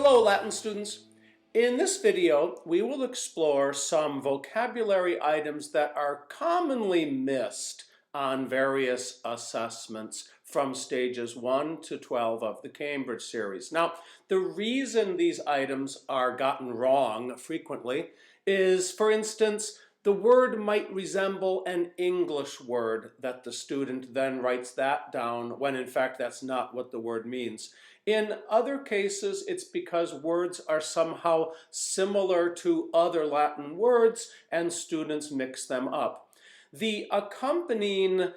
Hello Latin students. In this video we will explore some vocabulary items that are commonly missed on various assessments from stages 1 to 12 of the Cambridge series. Now, the reason these items are gotten wrong frequently is, for instance, the word might resemble an English word that the student then writes that down when in fact that's not what the word means. In other cases, it's because words are somehow similar to other Latin words and students mix them up. The accompanying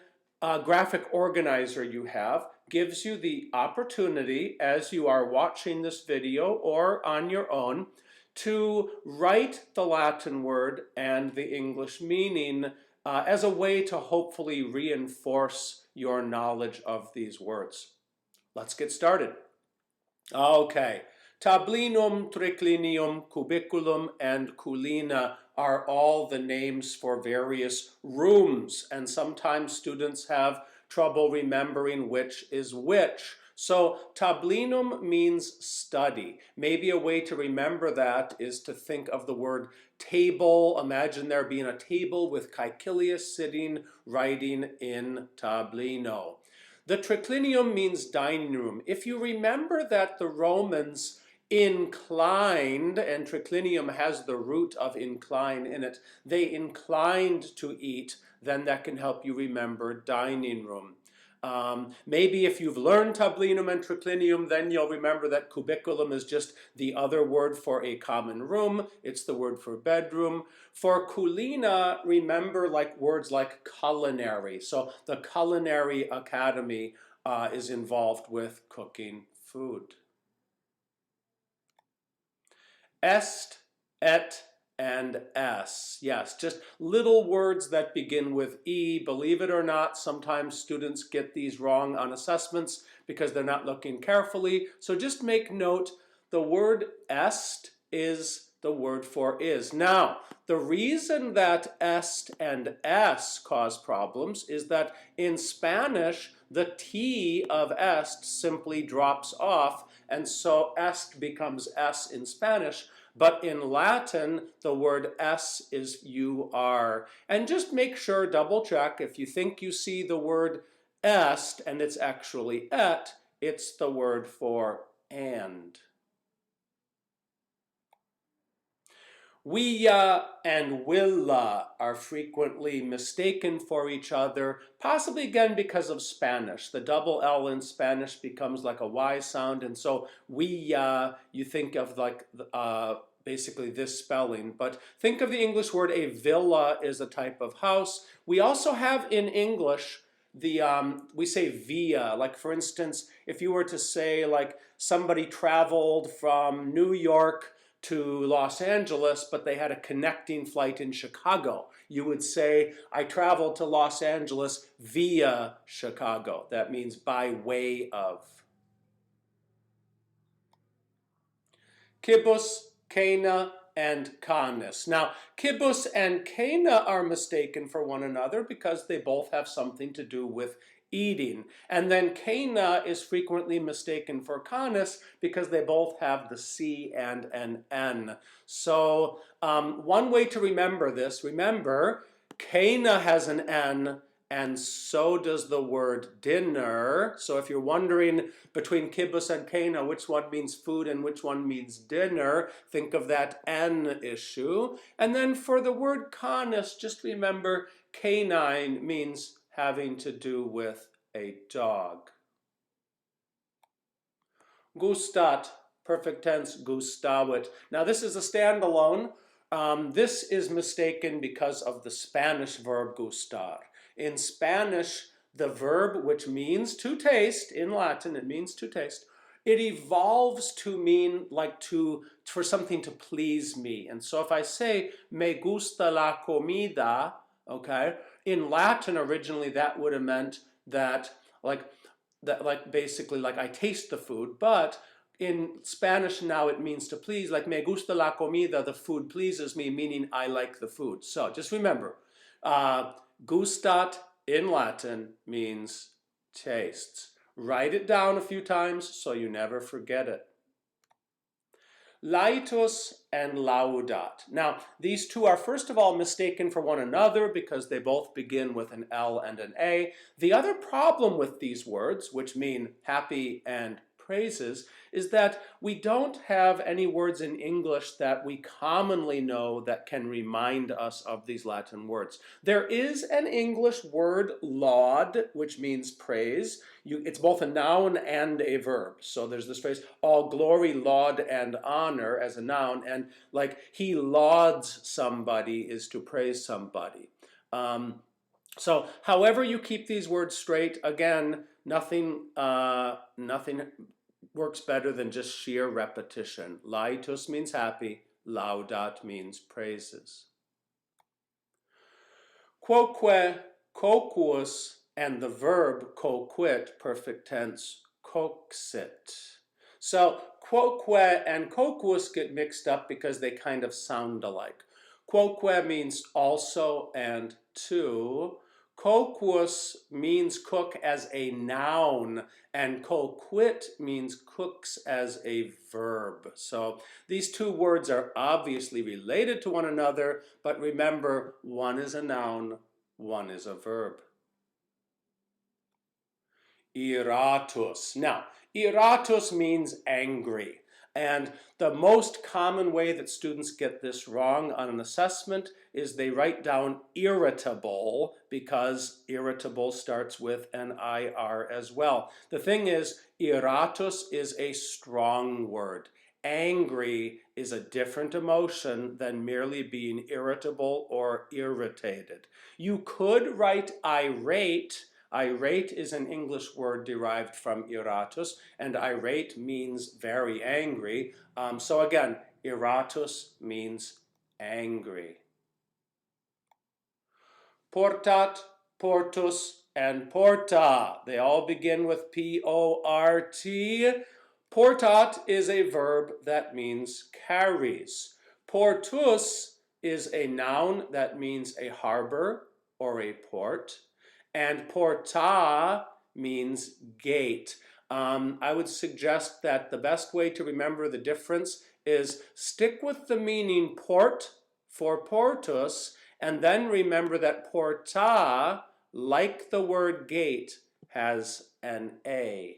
graphic organizer you have gives you the opportunity, as you are watching this video or on your own, to write the Latin word and the English meaning as a way to hopefully reinforce your knowledge of these words. Let's get started. Okay, tablinum, triclinium, cubiculum, and culina are all the names for various rooms, and sometimes students have trouble remembering which is which. So tablinum means study. Maybe a way to remember that is to think of the word table. Imagine there being a table with Caecilius sitting writing in tablino. The triclinium means dining room. If you remember that the Romans inclined, and triclinium has the root of incline in it, they inclined to eat, then that can help you remember dining room. Maybe if you've learned tablinum and triclinium, then you'll remember that cubiculum is just the other word for a common room. It's the word for bedroom. For culina, remember words like culinary. So the Culinary Academy is involved with cooking food. Est, et, and s. Yes, just little words that begin with e. Believe it or not, sometimes students get these wrong on assessments because they're not looking carefully. So just make note, the word est is the word for is. Now, the reason that est and s cause problems is that in Spanish, the t of est simply drops off, and so est becomes s in Spanish. But in Latin, the word s is ur. And just make sure, double check, if you think you see the word est and it's actually et, it's the word for and. Willa and willa are frequently mistaken for each other, possibly again because of Spanish. The double L in Spanish becomes like a Y sound, and so willa, you think of like basically this spelling. But think of the English word a villa is a type of house. We also have in English we say via. Like for instance, if you were to say like somebody traveled from New York to Los Angeles, but they had a connecting flight in Chicago, you would say, I traveled to Los Angeles via Chicago. That means by way of. Cibus, cana, and canis. Now, cibus and cana are mistaken for one another because they both have something to do with eating. And then cana is frequently mistaken for canis because they both have the C and an N. So one way to remember this, remember, cana has an N, and so does the word dinner. So if you're wondering between cibus and cana, which one means food and which one means dinner, think of that N issue. And then for the word canis, just remember canine means having to do with a dog. Gustat, perfect tense, gustavit. Now this is a standalone. This is mistaken because of the Spanish verb gustar. In Spanish, the verb, which means to taste, in Latin it means to taste, it evolves to mean like for something to please me. And so if I say, me gusta la comida, okay, in Latin originally that would have meant that basically I taste the food, but in Spanish now it means to please, like me gusta la comida, the food pleases me, meaning I like the food. So just remember, gustat in Latin means tastes. Write it down a few times so you never forget it. Laetus and laudat. Now, these two are first of all mistaken for one another because they both begin with an L and an A. The other problem with these words, which mean happy and praises, is that we don't have any words in English that we commonly know that can remind us of these Latin words. There is an English word, laud, which means praise. It's both a noun and a verb. So there's this phrase, all glory, laud, and honor as a noun, and like he lauds somebody is to praise somebody. So however you keep these words straight, again, nothing works better than just sheer repetition. Laetus means happy, laudat means praises. Quoque, quoquus, and the verb quoquit, perfect tense, coxit. So quoque and quoquus get mixed up because they kind of sound alike. Quoque means also and to. Quoquus means cook as a noun, and quoquit means cooks as a verb. So these two words are obviously related to one another, but remember, one is a noun, one is a verb. Iratus. Now, iratus means angry. And the most common way that students get this wrong on an assessment is they write down irritable because irritable starts with an IR as well. The thing is, iratus is a strong word. Angry is a different emotion than merely being irritable or irritated. You could write irate. Irate is an English word derived from iratus, and irate means very angry. So again, iratus means angry. Portat, portus, and porta. They all begin with P-O-R-T. Portat is a verb that means carries. Portus is a noun that means a harbor or a port. And porta means gate. I would suggest that the best way to remember the difference is stick with the meaning port for portus, and then remember that porta, like the word gate, has an A.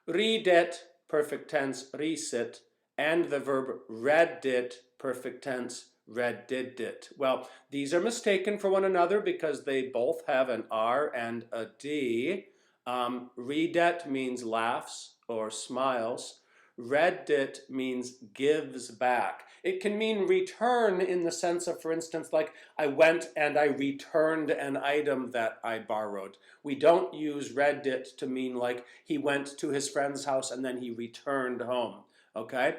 Ridet, perfect tense, risit, and the verb reddit, perfect tense, tradidit. Well, these are mistaken for one another because they both have an R and a D. Ridet means laughs or smiles. Reddit means gives back. It can mean return in the sense of, for instance, like I went and I returned an item that I borrowed. We don't use reddit to mean like he went to his friend's house and then he returned home. Okay?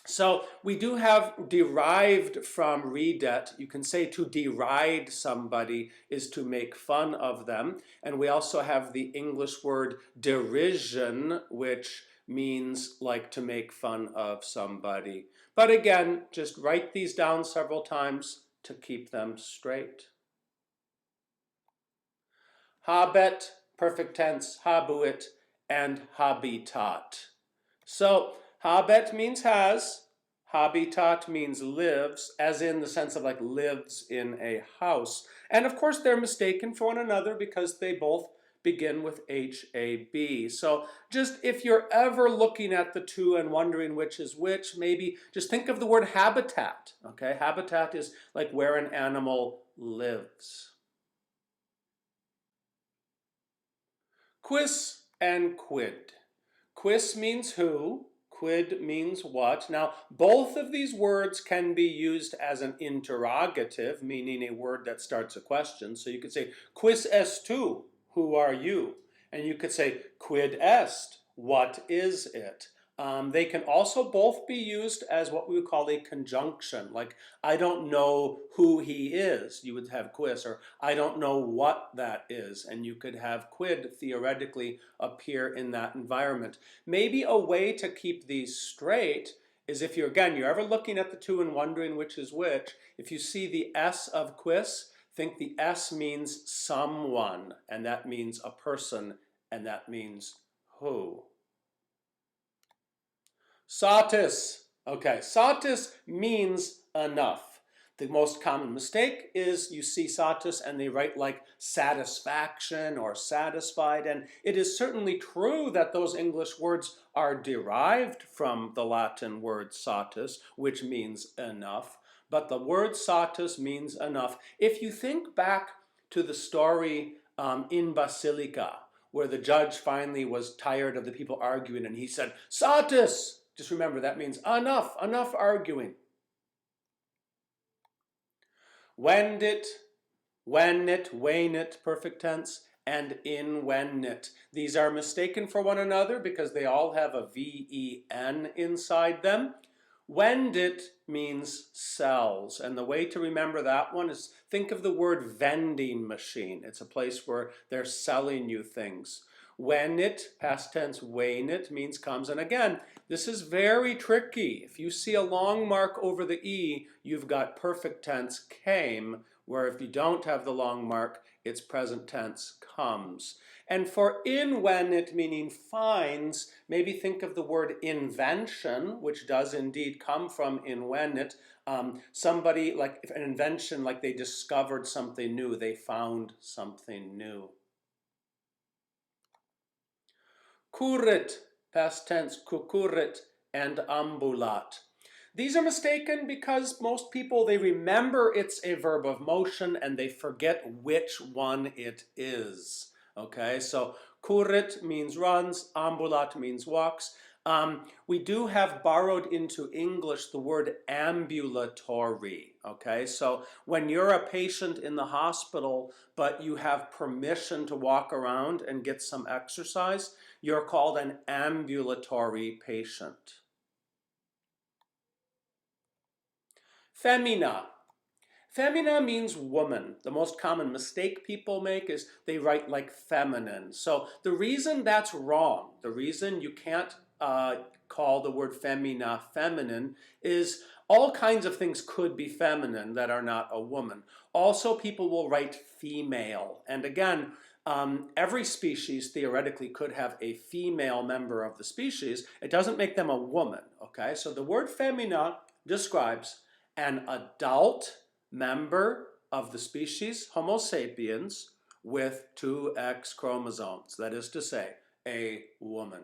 So we do have derived from ridet. You can say to deride somebody is to make fun of them. And we also have the English word derision, which means like to make fun of somebody. But again, just write these down several times to keep them straight. Habet, perfect tense, habuit, and habitat. So habet means has, habitat means lives, as in the sense of like lives in a house. And of course they're mistaken for one another because they both begin with H-A-B. So just if you're ever looking at the two and wondering which is which, maybe just think of the word habitat, okay? Habitat is like where an animal lives. Quis and quid. Quis means who, quid means what. Now, both of these words can be used as an interrogative, meaning a word that starts a question. So you could say, quis est tu? Who are you? And you could say, quid est? What is it? They can also both be used as what we would call a conjunction, like I don't know who he is, you would have quis, or I don't know what that is, and you could have quid theoretically appear in that environment. Maybe a way to keep these straight is if you're ever looking at the two and wondering which is which, if you see the S of quis, think the S means someone, and that means a person, and that means who. Satis. Okay, satis means enough. The most common mistake is you see satis and they write like satisfaction or satisfied, and it is certainly true that those English words are derived from the Latin word satis, which means enough, but the word satis means enough. If you think back to the story in Basilica, where the judge finally was tired of the people arguing and he said, satis! Just remember, that means enough, enough arguing. Wendit, wennit, wainit, perfect tense, and inwennit. These are mistaken for one another because they all have a V-E-N inside them. Wendit means sells, and the way to remember that one is think of the word vending machine. It's a place where they're selling you things. Wennit, past tense, wainit, means comes, and again, this is very tricky. If you see a long mark over the E, you've got perfect tense came, where if you don't have the long mark, it's present tense comes. And for inwennit, meaning finds, maybe think of the word invention, which does indeed come from inwennit. Somebody, like an invention, like they discovered something new, they found something new. Currit, past tense, cucurrit, and ambulat. These are mistaken because most people, they remember it's a verb of motion and they forget which one it is. Okay, so currit means runs, ambulat means walks. We do have borrowed into English the word ambulatory. Okay, so when you're a patient in the hospital, but you have permission to walk around and get some exercise, you're called an ambulatory patient. Femina. Femina means woman. The most common mistake people make is they write like feminine. So the reason that's wrong, the reason you can't call the word femina feminine is all kinds of things could be feminine that are not a woman. Also, people will write female. And again, every species theoretically could have a female member of the species. It doesn't make them a woman, okay? So the word femina describes an adult member of the species Homo sapiens with two X chromosomes, that is to say, a woman.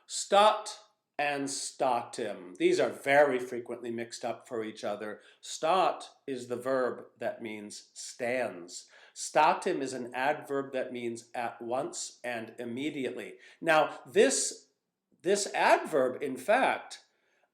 Stat and statim. These are very frequently mixed up for each other. Stat is the verb that means stands. Statim is an adverb that means at once and immediately. Now, this adverb, in fact,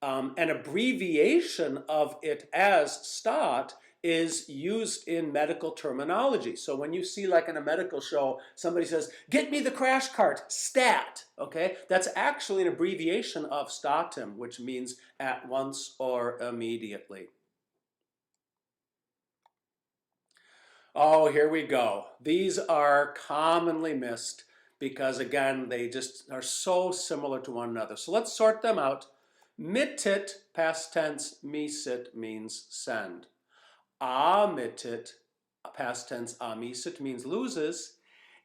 an abbreviation of it as stat is used in medical terminology. So when you see, like in a medical show, somebody says, "Get me the crash cart, stat," okay? That's actually an abbreviation of statim, which means at once or immediately. Oh, here we go. These are commonly missed because, again, they just are so similar to one another. So let's sort them out. Mittit, past tense, misit, means send. Mittit, past tense, misit, means loses.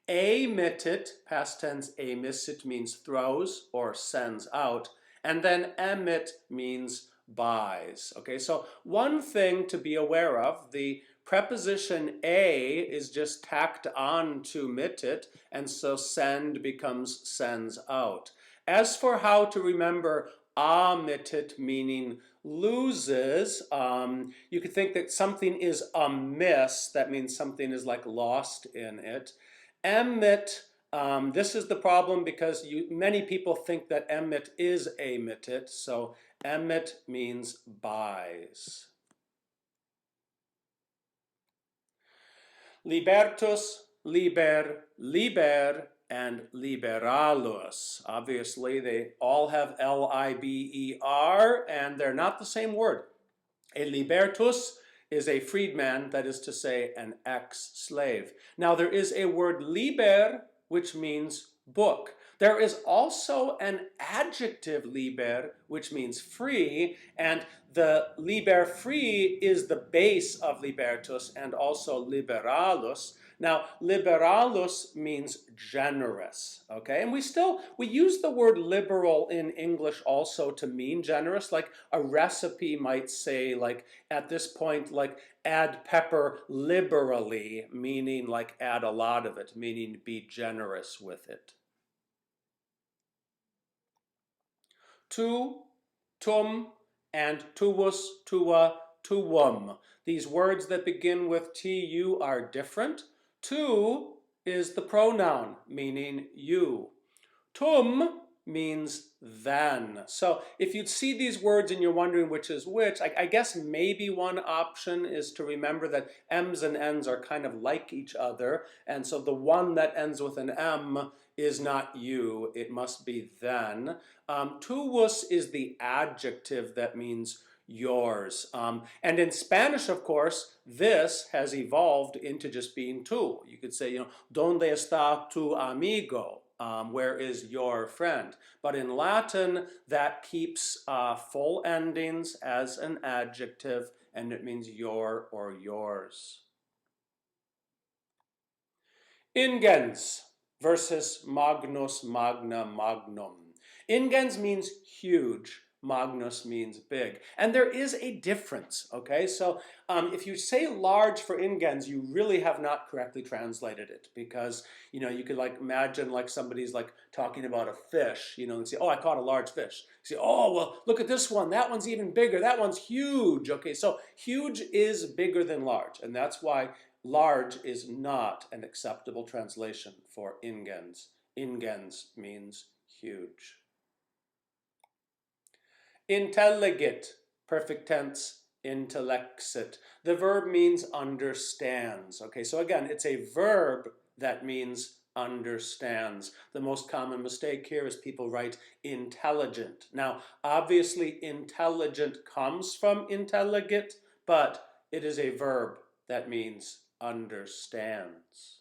Mittit, past tense, misit, means throws or sends out. And then emit means buys. Okay, so one thing to be aware of, the preposition a is just tacked on to mittit, and so send becomes sends out. As for how to remember mittit, meaning loses, you could think that something is amiss. That means something is like lost in it. Emit, this is the problem because many people think that emit is a mittit, so emit means buys. Libertus, liber, and liberalus. Obviously, they all have L-I-B-E-R, and they're not the same word. A libertus is a freedman, that is to say, an ex-slave. Now, there is a word liber, which means book. There is also an adjective liber, which means free, and the liber free is the base of libertus and also liberalus. Now, liberalus means generous, okay? And we use the word liberal in English also to mean generous. Like a recipe might say, like at this point, like add pepper liberally, meaning like add a lot of it, meaning be generous with it. Tu, tum, and tuus, tua, tuum. These words that begin with tu are different. Tu is the pronoun, meaning you. Tum means then. So if you'd see these words and you're wondering which is which, I guess maybe one option is to remember that m's and n's are kind of like each other, and so the one that ends with an m is not you, it must be then. Tuus is the adjective that means yours. And in Spanish, of course, this has evolved into just being tu. You could say, ¿Dónde está tu amigo? Where is your friend? But in Latin, that keeps full endings as an adjective, and it means your or yours. Ingens versus magnus, magna, magnum. Ingens means huge. Magnus means big. And there is a difference, okay? So if you say large for ingens, you really have not correctly translated it, because, you could like imagine like somebody's like talking about a fish, and say, oh, I caught a large fish. You say, oh, well, look at this one. That one's even bigger. That one's huge. Okay, so huge is bigger than large, and that's why large is not an acceptable translation for ingens. Ingens means huge. Intellegit, perfect tense, intellexit. The verb means understands. Okay, so again, it's a verb that means understands. The most common mistake here is people write intelligent. Now, obviously, intelligent comes from intellegit, but it is a verb that means understands.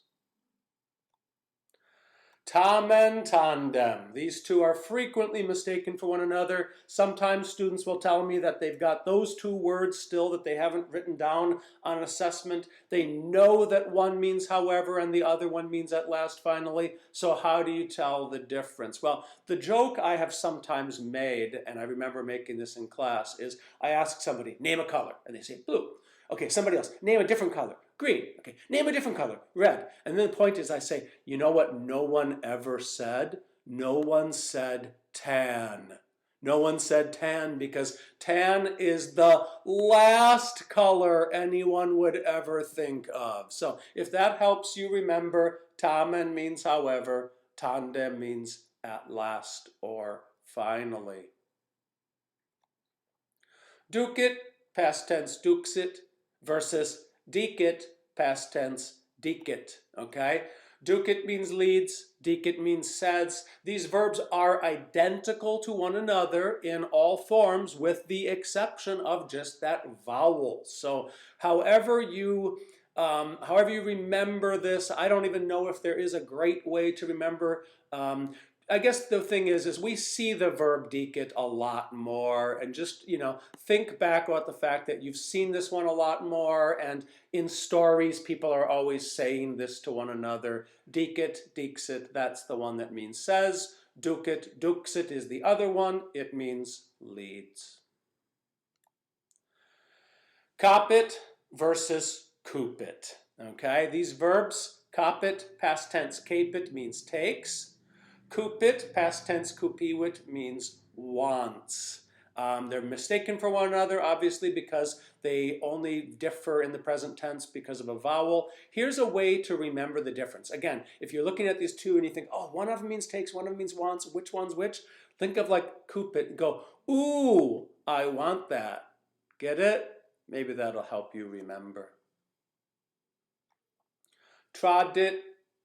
Tamen tandem. These two are frequently mistaken for one another. Sometimes students will tell me that they've got those two words still that they haven't written down on an assessment. They know that one means however and the other one means at last finally. So how do you tell the difference? Well, the joke I have sometimes made, and I remember making this in class, is I ask somebody, name a color, and they say blue. Okay, somebody else, name a different color. Green. Okay, name a different color. Red. And then the point is I say, you know what no one ever said? No one said tan. No one said tan, because tan is the last color anyone would ever think of. So if that helps you remember, tamen means however, tandem means at last or finally. Ducit, past tense duxit, versus dicit, past tense dicit, okay? Ducit means leads, dicit means says. These verbs are identical to one another in all forms with the exception of just that vowel. So however you remember this, I don't even know if there is a great way to remember. I guess the thing is we see the verb dicit a lot more, and just, think back about the fact that you've seen this one a lot more, and in stories people are always saying this to one another. Dicit, dixit, that's the one that means says. Ducit, duxit is the other one. It means leads. Capit versus cupit, okay? These verbs, capit, past tense capit, means takes. Cupit, past tense cupiwit, means wants. They're mistaken for one another, obviously, because they only differ in the present tense because of a vowel. Here's a way to remember the difference. Again, if you're looking at these two and you think, oh, one of them means takes, one of them means wants, which one's which? Think of like cupit and go, ooh, I want that. Get it? Maybe that'll help you remember. Tradit,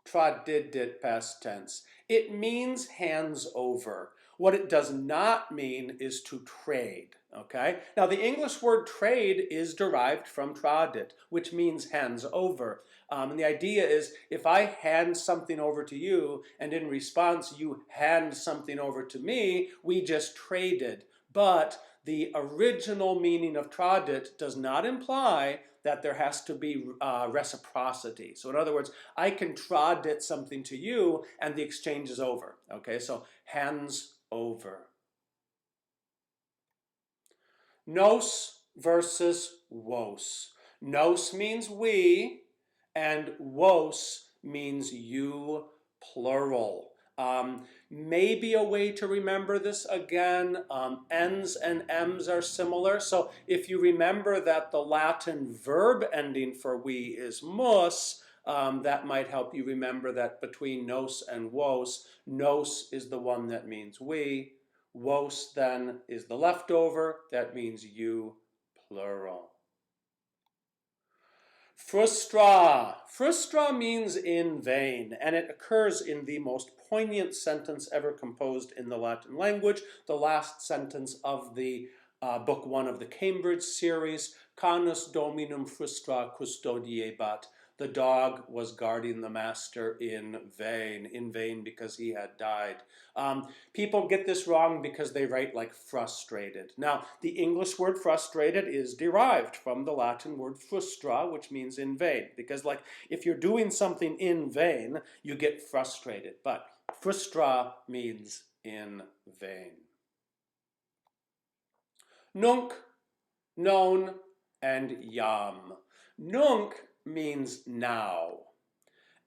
tradidit, past tense. It means hands over. What it does not mean is to trade, okay? Now, the English word trade is derived from tradit, which means hands over. And the idea is if I hand something over to you and in response you hand something over to me, we just traded. But the original meaning of tradit does not imply that there has to be reciprocity. So in other words, I can tradit something to you and the exchange is over. Okay, so hands over. Nos versus vos. Nos means we, and vos means you, plural. Maybe a way to remember this again, ens and ems are similar. So if you remember that the Latin verb ending for we is mus, that might help you remember that between nos and vos, nos is the one that means we. Vos then is the leftover, that means you, plural. Frustra. Frustra means in vain, and it occurs in the most poignant sentence ever composed in the Latin language, the last sentence of the book 1 of the Cambridge series, Canis dominum frustra custodiebat. The dog was guarding the master in vain because he had died. People get this wrong because they write like frustrated. Now, the English word frustrated is derived from the Latin word frustra, which means in vain. Because like if you're doing something in vain, you get frustrated. But frustra means in vain. Nunc, known, and jam. Nunc means now,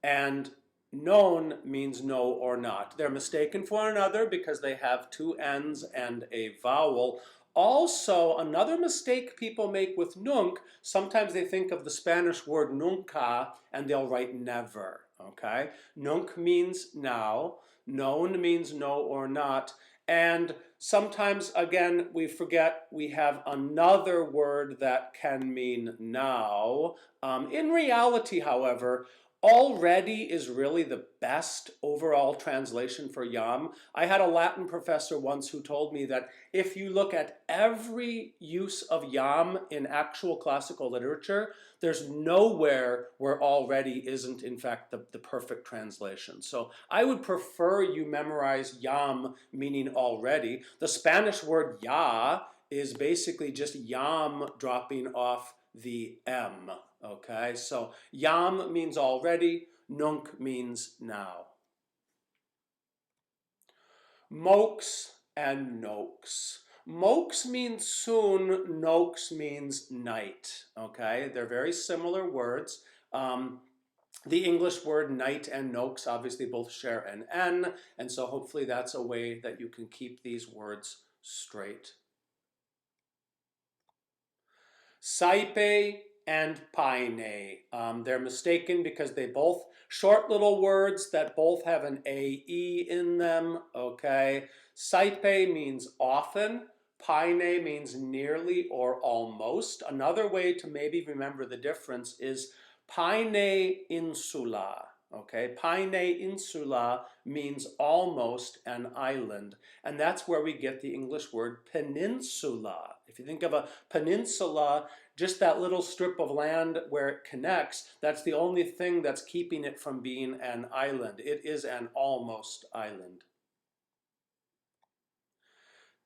and known means no or not. They're mistaken for one another because they have two N's and a vowel. Also, another mistake people make with nunc, sometimes they think of the Spanish word nunca and they'll write never, okay? Nunc means now, known means no or not, and sometimes, again, we forget we have another word that can mean now. In reality, however, already is really the best overall translation for jam. I had a Latin professor once who told me that if you look at every use of jam in actual classical literature, there's nowhere where already isn't in fact the perfect translation. So I would prefer you memorize jam meaning already. The Spanish word ya is basically just jam dropping off the M. Okay, so jam means already, nunc means now. Mox and nox. Mox means soon, nox means night. Okay, they're very similar words. The English word night and nox obviously both share an N, and so hopefully that's a way that you can keep these words straight. Saepe and paine. They're mistaken because they both short little words that both have an AE in them, okay? Saepe means often, paine means nearly or almost. Another way to maybe remember the difference is paine insula. Okay, paine insula means almost an island, and that's where we get the English word peninsula. If you think of a peninsula, just that little strip of land where it connects, that's the only thing that's keeping it from being an island. It is an almost island.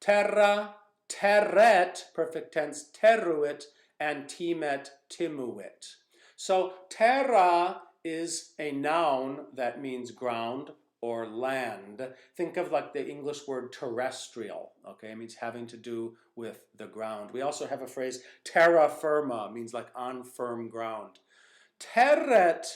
Terra, terret, perfect tense, terruit, and timet, timuit. So terra is a noun that means ground or land. Think of like the English word terrestrial, okay? It means having to do with the ground. We also have a phrase terra firma, means like on firm ground. Terret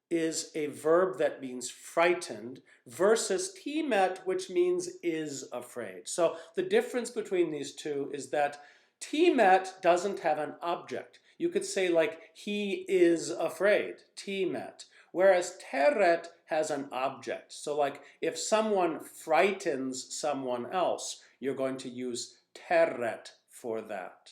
is a verb that means frightened versus timet, which means is afraid. So the difference between these two is that timet doesn't have an object. You could say like, he is afraid, timet, whereas terret has an object. So like, if someone frightens someone else, you're going to use terret for that.